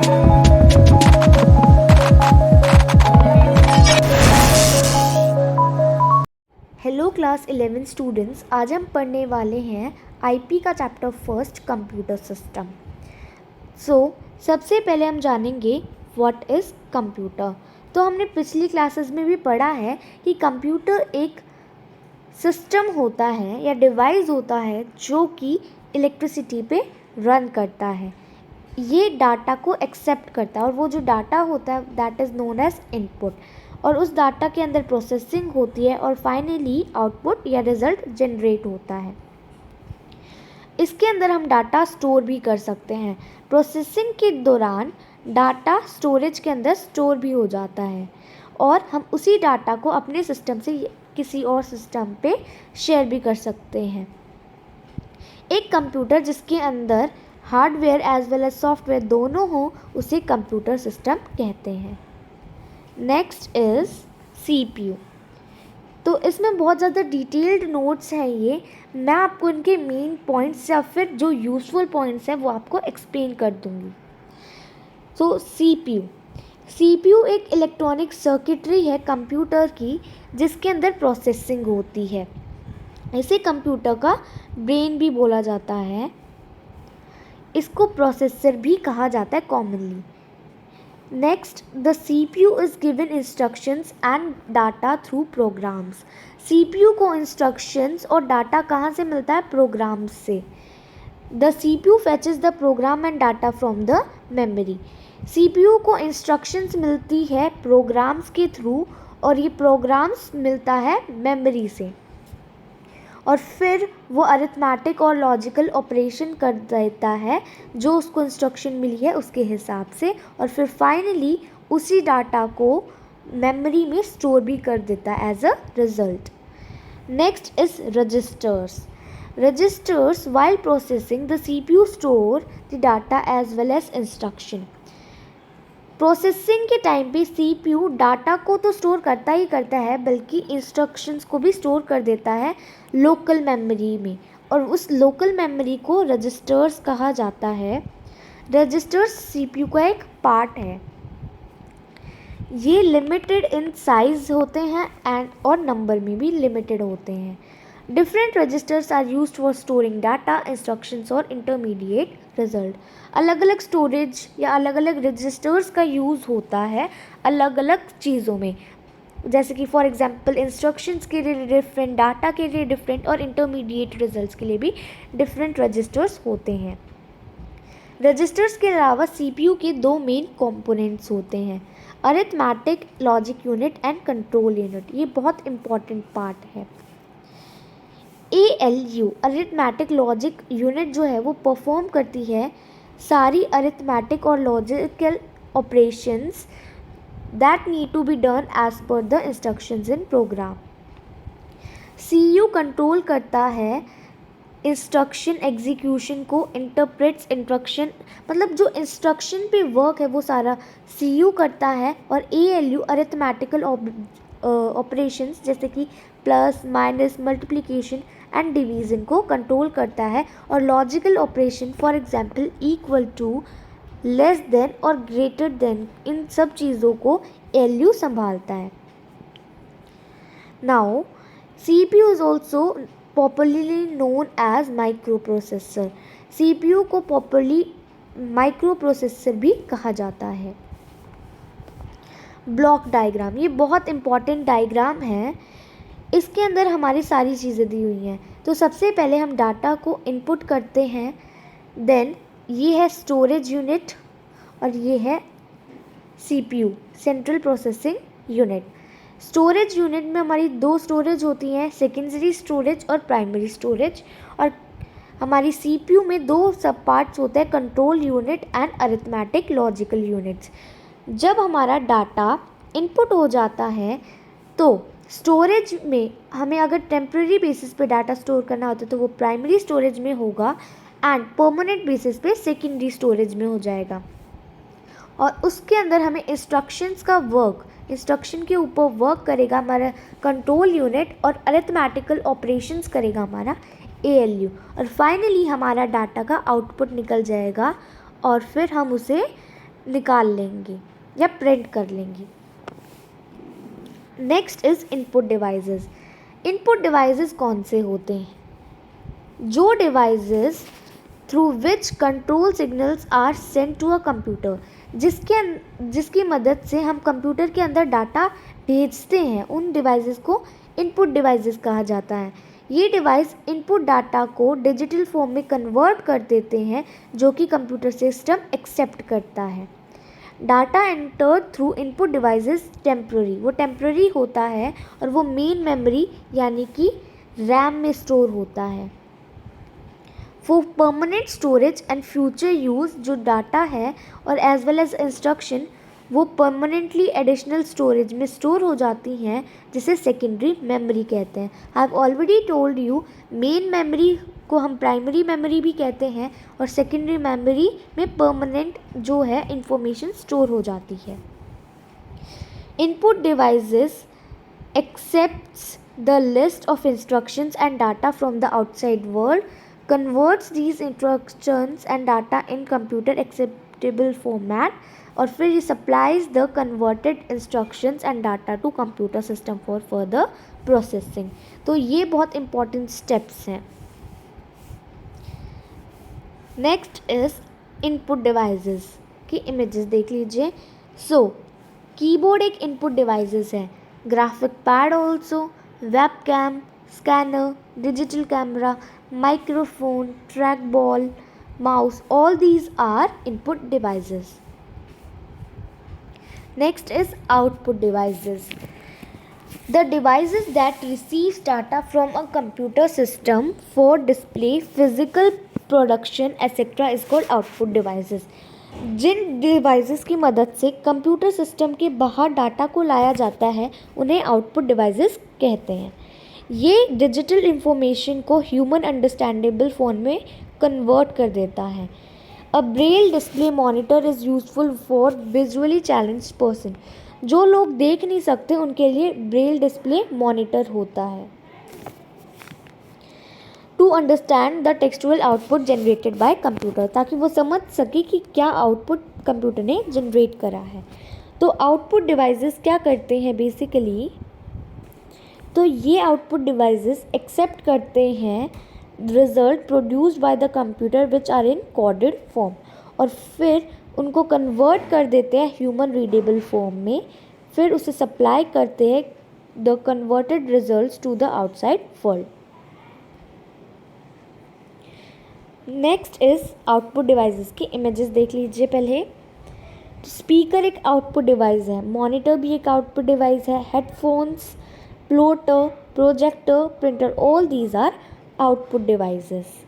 Hello class 11 students, आज हम पढ़ने वाले हैं आईपी का चैप्टर फर्स्ट कंप्यूटर सिस्टम। सबसे पहले हम जानेंगे व्हाट इज़ कंप्यूटर। तो हमने पिछली क्लासेस में भी पढ़ा है कि कंप्यूटर एक सिस्टम होता है या डिवाइस होता है जो कि इलेक्ट्रिसिटी पे रन करता है। ये डाटा को एक्सेप्ट करता है और वो जो डाटा होता है that is known as input, और उस डाटा के अंदर प्रोसेसिंग होती है और फाइनली आउटपुट या रिज़ल्ट जनरेट होता है। इसके अंदर हम डाटा स्टोर भी कर सकते हैं। प्रोसेसिंग के दौरान डाटा स्टोरेज के अंदर स्टोर भी हो जाता है और हम उसी डाटा को अपने सिस्टम से किसी और सिस्टम पे शेयर भी कर सकते हैं। एक कंप्यूटर जिसके अंदर hardware as well as software दोनों हो उसे कंप्यूटर सिस्टम कहते हैं। Next is CPU। तो इसमें बहुत ज़्यादा डिटेल्ड नोट्स हैं। ये मैं आपको इनके मेन पॉइंट्स या फिर जो यूज़फुल पॉइंट्स हैं वो आपको एक्सप्लेन कर दूँगी। CPU एक इलेक्ट्रॉनिक सर्किटरी है कंप्यूटर की जिसके अंदर प्रोसेसिंग होती है। इसे कंप्यूटर का ब्रेन भी बोला जाता है। इसको प्रोसेसर भी कहा जाता है commonly. Next, the CPU is given instructions and data through programs। CPU को instructions और डाटा कहाँ से मिलता है? प्रोग्राम्स से। The CPU fetches the program and data from the memory। CPU को instructions मिलती है प्रोग्राम्स के थ्रू और ये प्रोग्राम्स मिलता है मेमोरी से, और फिर वो अरिथमेटिक और लॉजिकल ऑपरेशन कर देता है जो उसको इंस्ट्रक्शन मिली है उसके हिसाब से, और फिर फाइनली उसी डाटा को मेमोरी में स्टोर भी कर देता है as a result. Next is registers while processing the CPU store the data as well as instruction। Processing के टाइम पे CPU डाटा को तो स्टोर करता ही करता है बल्कि इंस्ट्रक्शंस को भी स्टोर कर देता है लोकल मेमोरी में, और उस लोकल मेमोरी को रजिस्टर्स कहा जाता है। रजिस्टर्स CPU का एक पार्ट है। ये लिमिटेड इन साइज होते हैं एंड और नंबर में भी लिमिटेड होते हैं। Different registers are used for storing data, instructions और इंटरमीडिएट रिजल्ट। अलग अलग स्टोरेज या अलग अलग रजिस्टर्स का यूज़ होता है अलग अलग चीज़ों में, जैसे कि फॉर एग्जांपल इंस्ट्रक्शंस के लिए डिफरेंट, डाटा के लिए डिफरेंट और इंटरमीडिएट रिजल्ट्स के लिए भी डिफरेंट रजिस्टर्स होते हैं। रजिस्टर्स के अलावा CPU के दो मेन कंपोनेंट्स होते हैं, arithmetic logic unit and control unit. ये बहुत इंपॉर्टेंट पार्ट है। ALU अरिथमेटिक लॉजिक यूनिट जो है वो परफॉर्म करती है सारी अरिथमेटिक और logical operations that need to be done as per the instructions in program। CU control करता है इंस्ट्रक्शन एग्जीक्यूशन को, इंटरप्रेट्स इंस्ट्रक्शन, मतलब जो इंस्ट्रक्शन पे वर्क है वो सारा CU करता है, और ALU अरिथमेटिकल ऑपरेशंस जैसे कि plus, minus, multiplication and division को कंट्रोल करता है, और logical operation for example equal to, less than और ग्रेटर देन, इन सब चीज़ों को LU संभालता है। Now CPU is also popularly known as microprocessor. CPU को पॉपुलरली माइक्रो प्रोसेसर भी कहा जाता है। ब्लॉक डायग्राम, ये बहुत इंपॉर्टेंट डायग्राम है। इसके अंदर हमारी सारी चीज़ें दी हुई हैं। तो सबसे पहले हम डाटा को इनपुट करते हैं, देन ये है स्टोरेज यूनिट और ये है CPU central processing unit. Storage unit में हमारी दो स्टोरेज होती हैं, सेकेंडरी स्टोरेज और प्राइमरी स्टोरेज, और हमारी CPU में दो सब पार्ट्स होते हैं, control unit and arithmetic logical units. जब हमारा डाटा इनपुट हो जाता है तो स्टोरेज में हमें अगर टेम्प्रेरी बेसिस पे डाटा स्टोर करना होता है तो वो प्राइमरी स्टोरेज में होगा, एंड परमानेंट बेसिस पे सेकेंडरी स्टोरेज में हो जाएगा, और उसके अंदर हमें इंस्ट्रक्शंस का वर्क, इंस्ट्रक्शन के ऊपर वर्क करेगा हमारा कंट्रोल यूनिट, और अरिथमेटिकल ऑपरेशंस करेगा हमारा ALU, और फाइनली हमारा डाटा का आउटपुट निकल जाएगा और फिर हम उसे निकाल लेंगे या प्रिंट कर लेंगे। Next is input devices. Input devices कौन से होते हैं? जो devices through which control signals are sent to a computer, जिसकी मदद से हम कंप्यूटर के अंदर डाटा भेजते हैं, उन डिवाइसेस को इनपुट डिवाइसेस कहा जाता है। ये डिवाइस इनपुट डाटा को डिजिटल फॉर्म में कन्वर्ट कर देते हैं, जो कि कंप्यूटर सिस्टम एक्सेप्ट करता है। Data entered through input devices temporary, वो टेम्प्ररी होता है और वो मेन मेमोरी यानी कि रैम में स्टोर होता है। For permanent storage and future use जो डाटा है और एज वेल एज इंस्ट्रक्शन वो परमानेंटली एडिशनल स्टोरेज में स्टोर हो जाती हैं, जिसे सेकेंडरी मेमोरी कहते हैं। I have already told you, main memory को हम प्राइमरी मेमोरी भी कहते हैं और सेकेंडरी मेमोरी में परमानेंट जो है इंफॉर्मेशन स्टोर हो जाती है। Input devices accepts the list of instructions and data from the outside world, converts these instructions and data in computer acceptable format, और फिर ये supplies the converted instructions and data to computer system for further processing। तो ये बहुत important steps हैं। Next is input devices की images देख लीजिए। सो कीबोर्ड एक इनपुट डिवाइसेस है, graphic pad also, web cam, scanner, digital camera, microphone, track ball, mouse, all these are input devices. Next is output devices. The devices that receives data from a computer system for display, physical production etc. is called output devices। जिन devices की मदद से computer system के बाहर data को लाया जाता है उन्हें आउटपुट डिवाइसेस कहते हैं। ये डिजिटल इंफॉर्मेशन को ह्यूमन अंडरस्टैंडेबल फॉर्म में कन्वर्ट कर देता है। A Braille display monitor is useful for visually challenged person. जो लोग देख नहीं सकते उनके लिए ब्रेल डिस्प्ले मॉनिटर होता है। To understand the textual output generated by computer, ताकि वो समझ सके कि क्या आउटपुट कंप्यूटर ने जनरेट करा है। तो आउटपुट डिवाइसेस क्या करते हैं बेसिकली, तो ये आउटपुट डिवाइसेस एक्सेप्ट करते हैं result produced by the computer which are in coded form, और फिर उनको कन्वर्ट कर देते हैं ह्यूमन रीडेबल फॉर्म में, फिर उसे सप्लाई करते हैं the converted results to the outside world. Next is output devices की इमेजेस देख लीजिए पहले। तो स्पीकर एक आउटपुट डिवाइस है, मॉनिटर भी एक आउटपुट डिवाइस है, headphones, plotter, projector, printer, all these are output devices.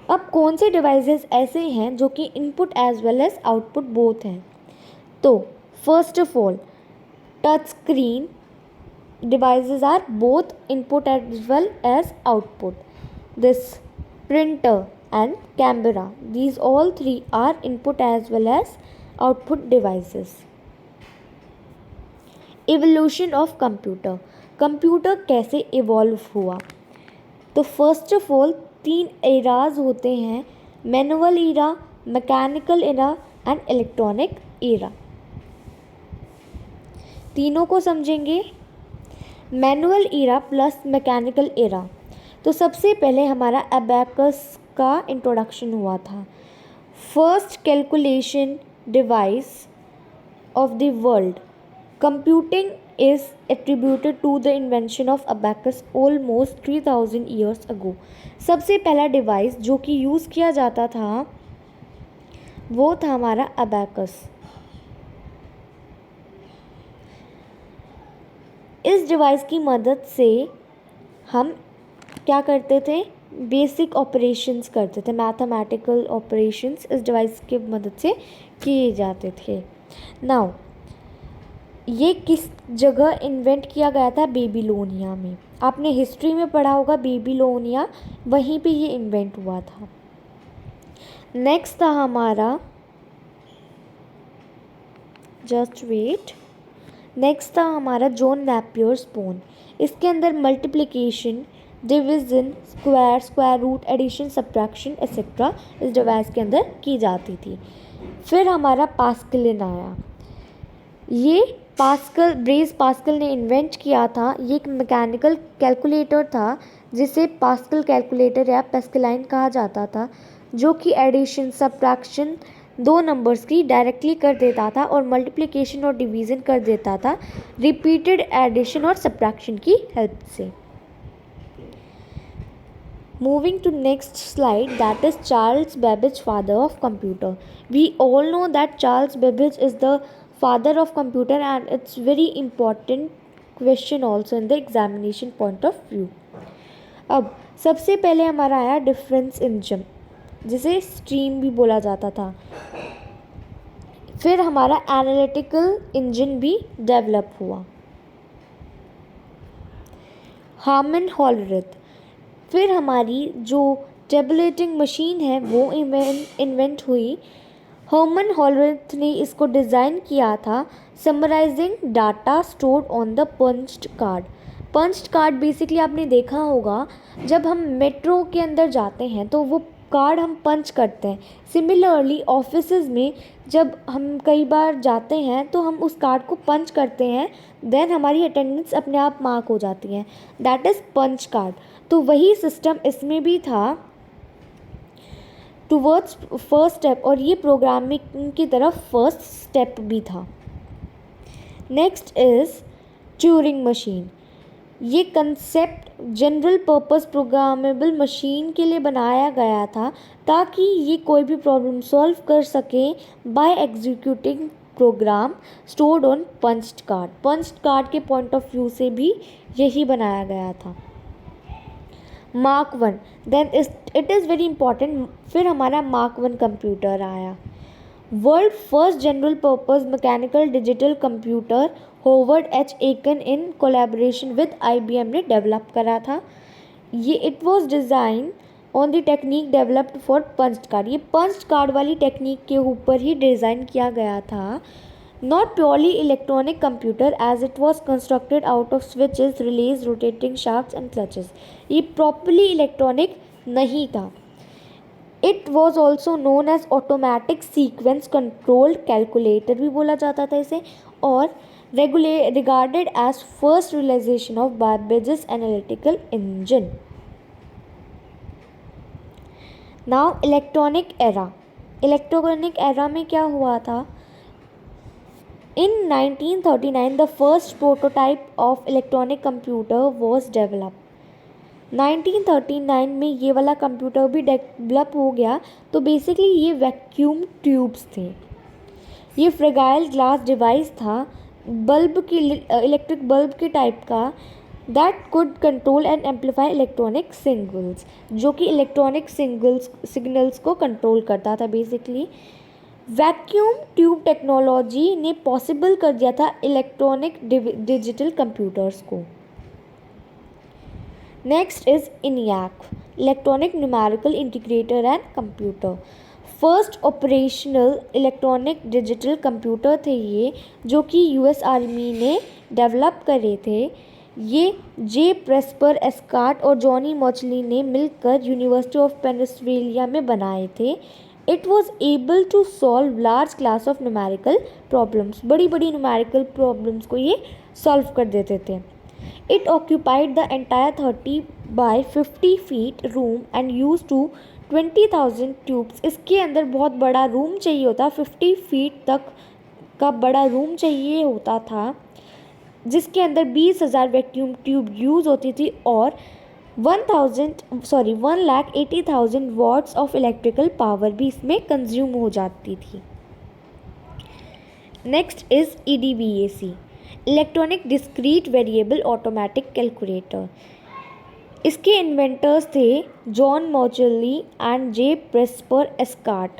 अब कौन से डिवाइसेस ऐसे हैं जो कि input as well as output both हैं? तो first of all touch screen devices are both input as well as output. This printer and camera, these all three are input as well as output devices। evolution of computer, computer कैसे evolve हुआ? तो first of all 3 eras होते हैं, manual era, mechanical era and electronic era. तीनों को समझेंगे। Manual era plus mechanical era. तो सबसे पहले हमारा अबैकस का इंट्रोडक्शन हुआ था। First calculation device of the world, computing is attributed to the invention of abacus almost 3000 years ago. सबसे पहला डिवाइस जो कि यूज़ किया जाता था वो था हमारा अबैकस। इस डिवाइस की मदद से हम क्या करते थे, बेसिक ऑपरेशंस करते थे, मैथमेटिकल ऑपरेशंस इस डिवाइस की मदद से किए जाते थे। नाउ ये किस जगह इन्वेंट किया गया था? बेबीलोनिया में। आपने हिस्ट्री में पढ़ा होगा बेबीलोनिया, वहीं पे ये इन्वेंट हुआ था। नेक्स्ट था हमारा, जस्ट वेट, नेक्स्ट था हमारा जॉन नेपियर स्पून। इसके अंदर multiplication, division, square, square root, addition, subtraction etcetera इस डिवाइस के अंदर की जाती थी। फिर हमारा पास्कलिन आया। ये ब्रेज पास्कल ने इन्वेंट किया था। ये एक मैकेनिकल कैलकुलेटर था जिसे पास्कल कैलकुलेटर या पैस्कलाइन कहा जाता था, जो कि एडिशन सब्ट्रैक्शन दो नंबर्स की डायरेक्टली कर देता था और मल्टीप्लिकेशन और डिवीज़न कर देता था रिपीटेड एडिशन और सब्ट्रैक्शन की हेल्प से। Moving to next slide, that is Charles Babbage, father of computer. We all know that Charles Babbage is the father of computer, and it's very important question also in the examination point of view. अब सबसे पहले हमारा आया difference engine, जिसे stream भी बोला जाता था। फिर हमारा एनालिटिकल इंजन भी डेवलप हुआ, हार्मन हॉलरिथ। फिर हमारी जो टेबुलेटिंग मशीन है वो इन्वेंट हुई। हर्मन हॉलरिथ ने इसको डिज़ाइन किया था, summarising data stored on the punched card. Punched card basically आपने देखा होगा, जब हम मेट्रो के अंदर जाते हैं तो वो कार्ड हम पंच करते हैं। सिमिलरली ऑफिसेज में जब हम कई बार जाते हैं तो हम उस कार्ड को पंच करते हैं, देन हमारी अटेंडेंस अपने आप मार्क हो जाती है, दैट इज़ पंच कार्ड। तो वही सिस्टम इसमें भी था टुवर्ड्स फर्स्ट स्टेप, और ये प्रोग्रामिंग की तरफ फर्स्ट स्टेप भी था। Next is Turing machine. ये concept general purpose programmable machine के लिए बनाया गया था ताकि ये कोई भी प्रॉब्लम सॉल्व कर सके by executing program stored on punched card. Punched card के पॉइंट ऑफ व्यू से भी यही बनाया गया था। Mark 1, then it is very important. फिर हमारा मार्क 1 कंप्यूटर आया। World first general purpose mechanical digital computer Howard H Aiken in collaboration with IBM ने डेवलप करा था। ये it was design on the technique developed for punched card. ये punched card वाली technique के ऊपर ही डिज़ाइन किया गया था। Not purely electronic computer as it was constructed out of switches, relays, rotating shafts and clutches. ये properly electronic नहीं था। It was also known as automatic sequence controlled calculator भी बोला जाता था इसे, और regarded as first realization of Babbage's analytical engine. Now electronic era. Electronic era में क्या हुआ था? In 1939, the first prototype of electronic computer was developed. 1939 में ये वाला कंप्यूटर भी डेवलप हो गया। तो बेसिकली ये वैक्यूम ट्यूब्स थे। ये फ्रेगाइल ग्लास डिवाइस था, बल्ब की इलेक्ट्रिक बल्ब के टाइप का, that could control and amplify electronic signals, जो कि इलेक्ट्रॉनिक सिग्नल्स को कंट्रोल करता था। बेसिकली वैक्यूम ट्यूब टेक्नोलॉजी ने पॉसिबल कर दिया था इलेक्ट्रॉनिक डिजिटल कंप्यूटर्स को। Next is ENIAC, electronic numerical integrator and computer. First operational electronic digital computer थे ये, जो कि US आर्मी ने डेवलप करे थे। ये जे प्रेस्पर एस्कार्ट और जॉनी मॉचली ने मिलकर यूनिवर्सिटी ऑफ पेनिसिल्वेनिया में बनाए थे। It was able to solve large class of numerical problems. बड़ी बड़ी numerical problems को ये solve कर देते थे। It occupied the entire 30 by 50 feet room and used to 20,000 tubes. इसके अंदर बहुत बड़ा रूम चाहिए होता, 50 feet तक का बड़ा रूम चाहिए होता था, जिसके अंदर 20,000 वैक्यूम ट्यूब यूज़ होती थी और 1,80,000 वॉट्स ऑफ इलेक्ट्रिकल पावर भी इसमें कंज्यूम हो जाती थी। Next is EDVAC, electronic discrete variable automatic calculator. इसके इन्वेंटर्स थे John Mauchly and J Presper Eckert,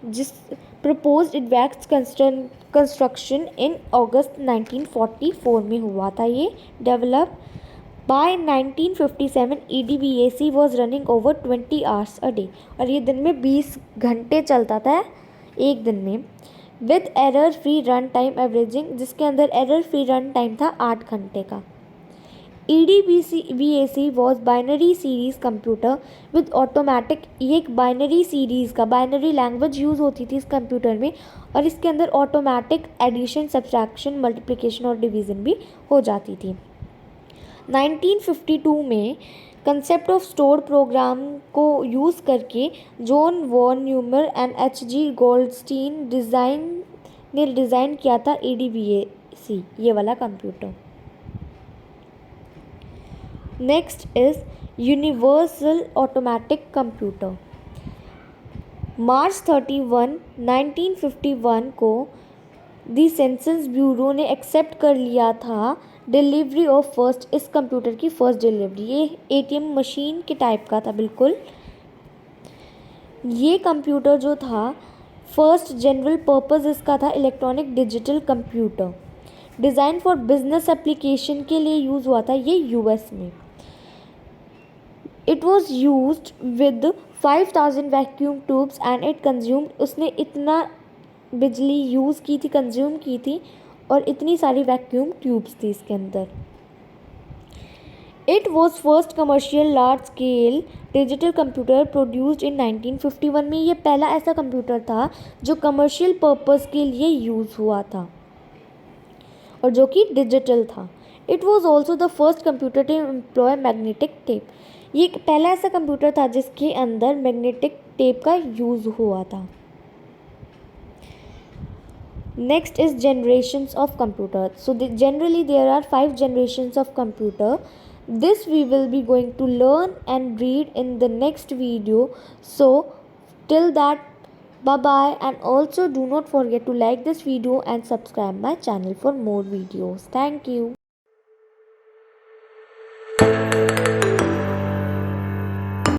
जिस proposed advanced construction in August 1944 में हुआ था ये develop. By 1957, EDVAC was running over 20 hours a day, और ये दिन में 20 घंटे चलता था एक दिन में, with error free run time averaging, जिसके अंदर error free run time था 8 घंटे का। EDBAC was binary series computer with automatic. ये एक बाइनरी सीरीज़ का बाइनरी लैंग्वेज यूज़ होती थी इस कंप्यूटर में, और इसके अंदर ऑटोमेटिक एडिशन, सब्ट्रैक्शन, मल्टीप्लिकेशन और डिवीज़न भी हो जाती थी। 1952 में कंसेप्ट ऑफ स्टोर्ड प्रोग्राम को यूज़ करके John von Neumann and H.G. Goldstine ने डिज़ाइन किया था EDBAC, ये वाला computer. Next is universal automatic computer. March 31, 1951 को दी सेंसस ब्यूरो ने एक्सेप्ट कर लिया था डिलीवरी ऑफ फर्स्ट, इस कंप्यूटर की फर्स्ट डिलीवरी। ये ATM मशीन के टाइप का था बिल्कुल। ये कंप्यूटर जो था फर्स्ट जनरल पर्पस इसका था electronic digital computer, design for business application के लिए यूज़ हुआ था ये US में। It was used with 5000 vacuum tubes and it consumed, उसने इतना बिजली यूज़ की थी, कंज्यूम की थी, और इतनी सारी वैक्यूम ट्यूब्स थी इसके अंदर। It was first commercial large scale digital computer produced in 1951 में। ये पहला ऐसा कंप्यूटर था जो कमर्शियल पर्पस के लिए यूज़ हुआ था और जो कि डिजिटल था। It was also the first computer to employ magnetic tape. ये पहला ऐसा कंप्यूटर था जिसके अंदर मैग्नेटिक टेप का यूज़ हुआ था। Next is generations of computer. So generally there are 5 generations of computer. This we will be going to learn and read in the next video. So till that, bye bye, and also do not forget to like this video and subscribe my channel for more videos. Thank you.